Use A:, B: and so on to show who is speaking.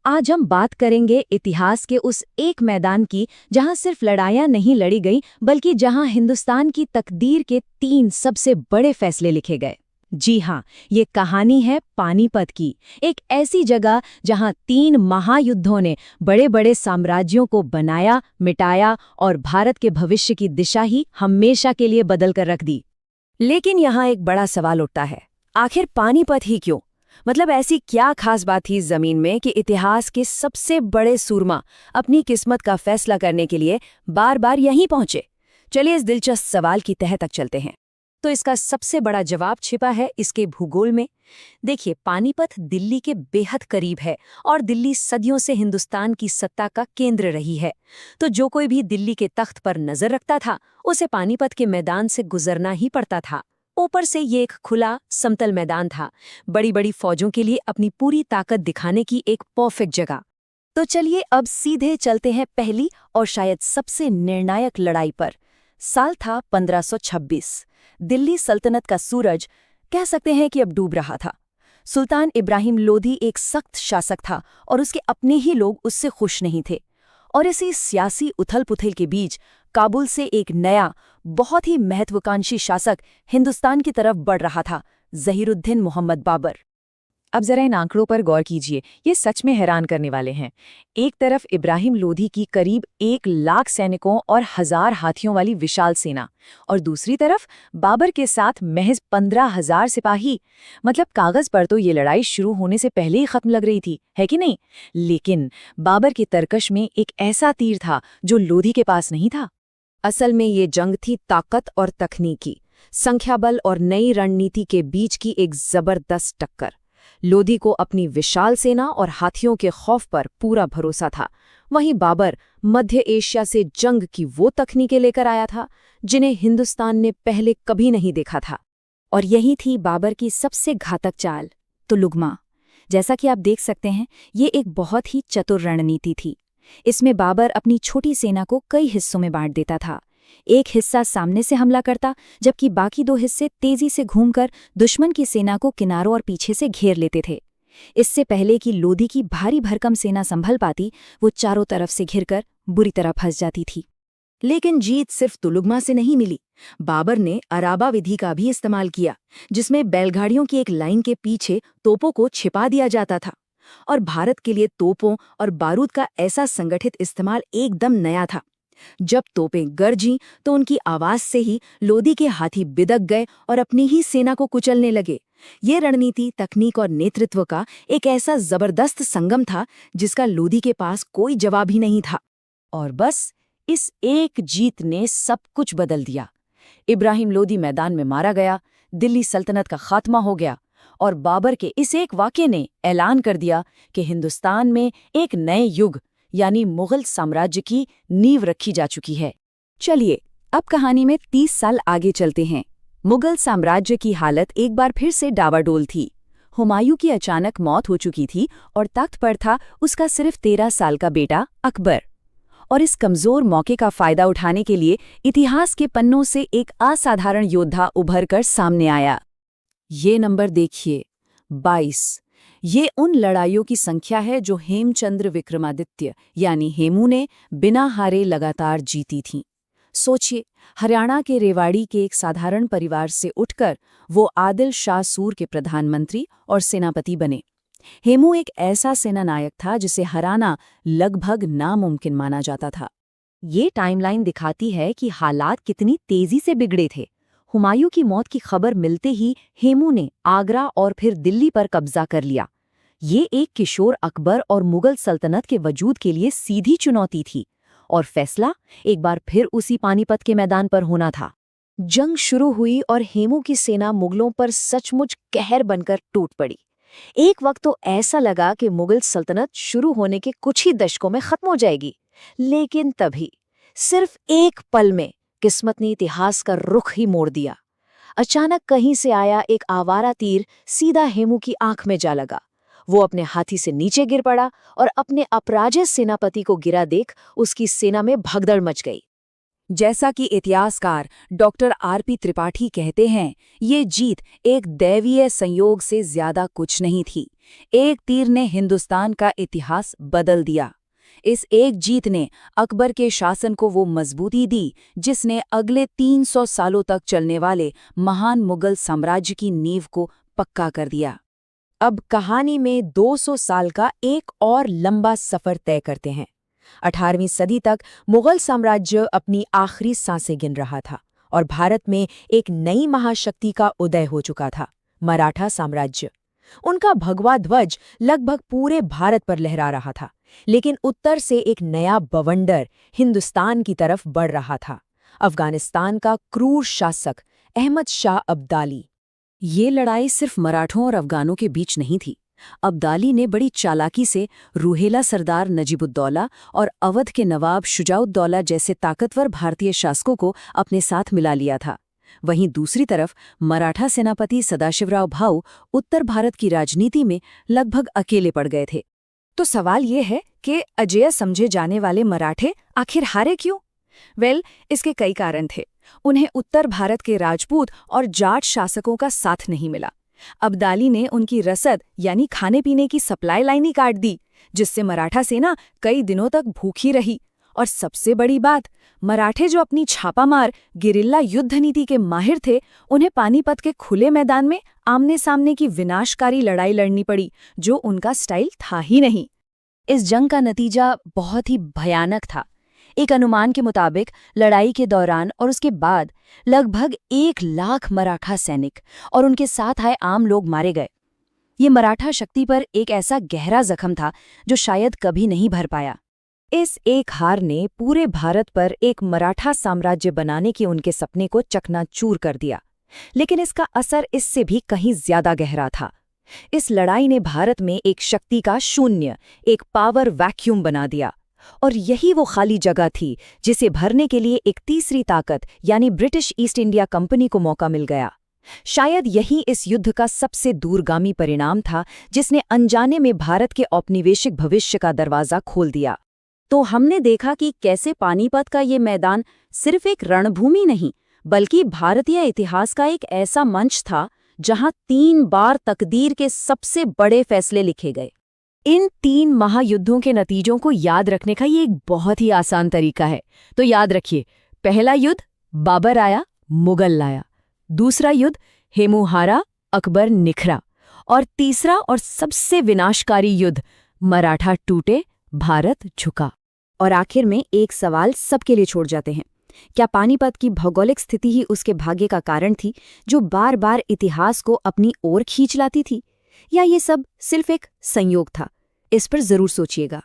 A: आज हम बात करेंगे इतिहास के उस एक मैदान की जहां सिर्फ लड़ाइयां नहीं लड़ी गई बल्कि जहां हिंदुस्तान की तकदीर के 3 सबसे बड़े फैसले लिखे गए। जी हाँ, ये कहानी है पानीपत की, एक ऐसी जगह जहां 3 महायुद्धों ने बड़े बड़े साम्राज्यों को बनाया, मिटाया और भारत के भविष्य की दिशा ही हमेशा के लिए बदल कर रख दी।
B: लेकिन यहाँ एक बड़ा सवाल उठता है, आखिर पानीपत ही क्यों? मतलब ऐसी क्या खास बात थी इस जमीन में कि इतिहास के सबसे बड़े सूरमा अपनी किस्मत का फैसला करने के लिए बार बार यहीं पहुंचे? चलिए इस दिलचस्प सवाल की तह तक चलते हैं। तो इसका सबसे बड़ा जवाब छिपा है इसके भूगोल में। देखिए, पानीपत दिल्ली के बेहद करीब है और दिल्ली सदियों से हिंदुस्तान की सत्ता का केंद्र रही है। तो जो कोई भी दिल्ली के तख्त पर नजर रखता था, उसे पानीपत के मैदान से गुजरना ही पड़ता था। ऊपर से ये एक खुला समतल मैदान था, बड़ी बड़ी फौजों के लिए अपनी पूरी ताकत दिखाने की एक परफेक्ट जगह। तो चलिए अब सीधे चलते हैं पहली और शायद सबसे निर्णायक लड़ाई पर। साल था 1526। दिल्ली सल्तनत का सूरज कह सकते हैं कि अब डूब रहा था। सुल्तान इब्राहिम लोधी एक सख्त शासक था और उसके अपने ही लोग उससे खुश नहीं थे। और इसी सियासी उथल-पुथल के बीच काबुल से एक नया, बहुत ही महत्वाकांक्षी शासक हिंदुस्तान की तरफ बढ़ रहा था, ज़हीरुद्दीन मोहम्मद बाबर।
A: अब जरा इन आंकड़ों पर गौर कीजिए, ये सच में हैरान करने वाले हैं। एक तरफ इब्राहिम लोधी की करीब 1 लाख सैनिकों और 1000 हाथियों वाली विशाल सेना, और दूसरी तरफ बाबर के साथ महज 15,000 सिपाही। मतलब कागज पर तो ये लड़ाई शुरू होने से पहले ही खत्म लग रही थी, है कि नहीं? लेकिन बाबर की तरकश में एक ऐसा तीर था जो लोधी के पास नहीं था।
B: असल में ये जंग थी ताकत और तकनीकी, संख्याबल और नई रणनीति के बीच की एक जबरदस्त टक्कर। लोधी को अपनी विशाल सेना और हाथियों के खौफ पर पूरा भरोसा था। वहीं बाबर मध्य एशिया से जंग की वो तकनीकें लेकर आया था जिन्हें हिंदुस्तान ने पहले कभी नहीं देखा था। और यही थी बाबर की सबसे घातक चाल, तुलुगमा। जैसा कि आप देख सकते हैं, ये एक बहुत ही चतुर रणनीति थी। इसमें बाबर अपनी छोटी सेना को कई हिस्सों में बांट देता था। एक हिस्सा सामने से हमला करता, जबकि बाकी 2 हिस्से तेजी से घूमकर दुश्मन की सेना को किनारों और पीछे से घेर लेते थे। इससे पहले कि लोधी की भारी भरकम सेना संभल पाती, वो चारों तरफ से घिरकर बुरी तरह फंस जाती थी। लेकिन जीत सिर्फ तुलुगमा से नहीं मिली। बाबर ने अराबा विधि का भी इस्तेमाल किया, जिसमें बैलगाड़ियों की एक लाइन के पीछे तोपों को छिपा दिया जाता था। और भारत के लिए तोपों और बारूद का ऐसा संगठित इस्तेमाल एकदम नया था। जब तोपें गरजी तो उनकी आवाज से ही लोधी के हाथी बिदक गए और अपनी ही सेना को कुचलने लगे। ये रणनीति, तकनीक और नेतृत्व का एक ऐसा जबरदस्त संगम था जिसका लोधी के पास कोई जवाब ही नहीं था। और बस इस एक जीत ने सब कुछ बदल दिया। इब्राहिम लोधी मैदान में मारा गया, दिल्ली सल्तनत का खात्मा हो गया और बाबर के इस एक वाक़ये ने ऐलान कर दिया कि हिंदुस्तान में एक नए युग यानी मुगल साम्राज्य की नींव रखी जा चुकी है। चलिए अब कहानी में 30 साल आगे चलते हैं। मुगल साम्राज्य की हालत एक बार फिर से डावाडोल थी। हुमायूं की अचानक मौत हो चुकी थी और तख्त पर था उसका सिर्फ 13 साल का बेटा अकबर। और इस कमजोर मौके का फायदा उठाने के लिए इतिहास के पन्नों से एक असाधारण योद्धा उभर कर सामने आया। ये नंबर देखिए, 22। ये उन लड़ाइयों की संख्या है जो हेमचंद्र विक्रमादित्य यानी हेमू ने बिना हारे लगातार जीती थीं। सोचिए, हरियाणा के रेवाड़ी के एक साधारण परिवार से उठकर वो आदिल शाह सूर के प्रधानमंत्री और सेनापति बने। हेमू एक ऐसा सेनानायक था जिसे हराना लगभग नामुमकिन माना जाता था। ये टाइमलाइन दिखाती है कि हालात कितनी तेजी से बिगड़े थे। हुमायूं की मौत की खबर मिलते ही हेमू ने आगरा और फिर दिल्ली पर कब्जा कर लिया। ये एक किशोर अकबर और मुगल सल्तनत के वजूद के लिए सीधी चुनौती थी, और फैसला एक बार फिर उसी पानीपत के मैदान पर होना था। जंग शुरू हुई और हेमू की सेना मुगलों पर सचमुच कहर बनकर टूट पड़ी। एक वक्त तो ऐसा लगा कि मुगल सल्तनत शुरू होने के कुछ ही दशकों में खत्म हो जाएगी। लेकिन तभी सिर्फ एक पल में किस्मत ने इतिहास का रुख ही मोड़ दिया। अचानक कहीं से आया एक आवारा तीर सीधा हेमू की आंख में जा लगा। वो अपने हाथी से नीचे गिर पड़ा और अपने अपराजित सेनापति को गिरा देख उसकी सेना में भगदड़ मच गई।
A: जैसा कि इतिहासकार डॉक्टर आरपी त्रिपाठी कहते हैं, ये जीत एक दैवीय संयोग से ज्यादा कुछ नहीं थी। एक तीर ने हिंदुस्तान का इतिहास बदल दिया। इस एक जीत ने अकबर के शासन को वो मजबूती दी जिसने अगले 300 सालों तक चलने वाले महान मुगल साम्राज्य की नींव को पक्का कर दिया।
B: अब कहानी में 200 साल का एक और लंबा सफर तय करते हैं। 18वीं सदी तक मुगल साम्राज्य अपनी आखिरी सांसें गिन रहा था और भारत में एक नई महाशक्ति का उदय हो चुका था, मराठा साम्राज्य। उनका भगवा ध्वज लगभग पूरे भारत पर लहरा रहा था, लेकिन उत्तर से एक नया बवंडर हिंदुस्तान की तरफ बढ़ रहा था, अफगानिस्तान का क्रूर शासक अहमद शाह अब्दाली।
A: ये लड़ाई सिर्फ मराठों और अफगानों के बीच नहीं थी। अब्दाली ने बड़ी चालाकी से रूहेला सरदार नजीबुद्दौला और अवध के नवाब शुजाउद्दौला जैसे ताकतवर भारतीय शासकों को अपने साथ मिला लिया था। वहीं दूसरी तरफ मराठा सेनापति सदाशिवराव भाऊ उत्तर भारत की राजनीति में लगभग अकेले पड़ गए थे।
B: तो सवाल ये है कि अजेय समझे जाने वाले मराठे आखिर हारे क्यों? इसके कई कारण थे। उन्हें उत्तर भारत के राजपूत और जाट शासकों का साथ नहीं मिला। अब्दाली ने उनकी रसद यानी खाने पीने की सप्लाई लाइन ही काट दी, जिससे मराठा सेना कई दिनों तक भूखी रही। और सबसे बड़ी बात, मराठे जो अपनी छापामार गिरिल्ला युद्ध नीति के माहिर थे, उन्हें पानीपत के खुले मैदान में आमने सामने की विनाशकारी लड़ाई लड़नी पड़ी, जो उनका स्टाइल था ही नहीं।
A: इस जंग का नतीजा बहुत ही भयानक था। एक अनुमान के मुताबिक लड़ाई के दौरान और उसके बाद लगभग 1 लाख मराठा सैनिक और उनके साथ आए आम लोग मारे गए। ये मराठा शक्ति पर एक ऐसा गहरा जख्म था जो शायद कभी नहीं भर पाया।
B: इस एक हार ने पूरे भारत पर एक मराठा साम्राज्य बनाने के उनके सपने को चकनाचूर कर दिया, लेकिन इसका असर इससे भी कहीं ज्यादा गहरा था। इस लड़ाई ने भारत में एक शक्ति का शून्य, एक पावर वैक्यूम बना दिया, और यही वो खाली जगह थी जिसे भरने के लिए एक तीसरी ताकत यानी ब्रिटिश ईस्ट इंडिया कंपनी को मौका मिल गया। शायद यही इस युद्ध का सबसे दूरगामी परिणाम था, जिसने अनजाने में भारत के औपनिवेशिक भविष्य का दरवाजा खोल दिया।
A: तो हमने देखा कि कैसे पानीपत का ये मैदान सिर्फ एक रणभूमि नहीं, बल्कि भारतीय इतिहास का एक ऐसा मंच था जहां 3 बार तकदीर के सबसे बड़े फैसले लिखे गए।
B: इन 3 महायुद्धों के नतीजों को याद रखने का ये एक बहुत ही आसान तरीका है। तो याद रखिए, पहला युद्ध बाबर आया, मुगल लाया। दूसरा युद्ध हेमू हारा, अकबर निखरा। और तीसरा और सबसे विनाशकारी युद्ध मराठा टूटे, भारत झुका। और आखिर में एक सवाल सबके लिए छोड़ जाते हैं, क्या पानीपत की भौगोलिक स्थिति ही उसके भाग्य का कारण थी, जो बार बार इतिहास को अपनी ओर खींच लाती थी, या ये सब सिर्फ एक संयोग था? इस पर जरूर सोचिएगा।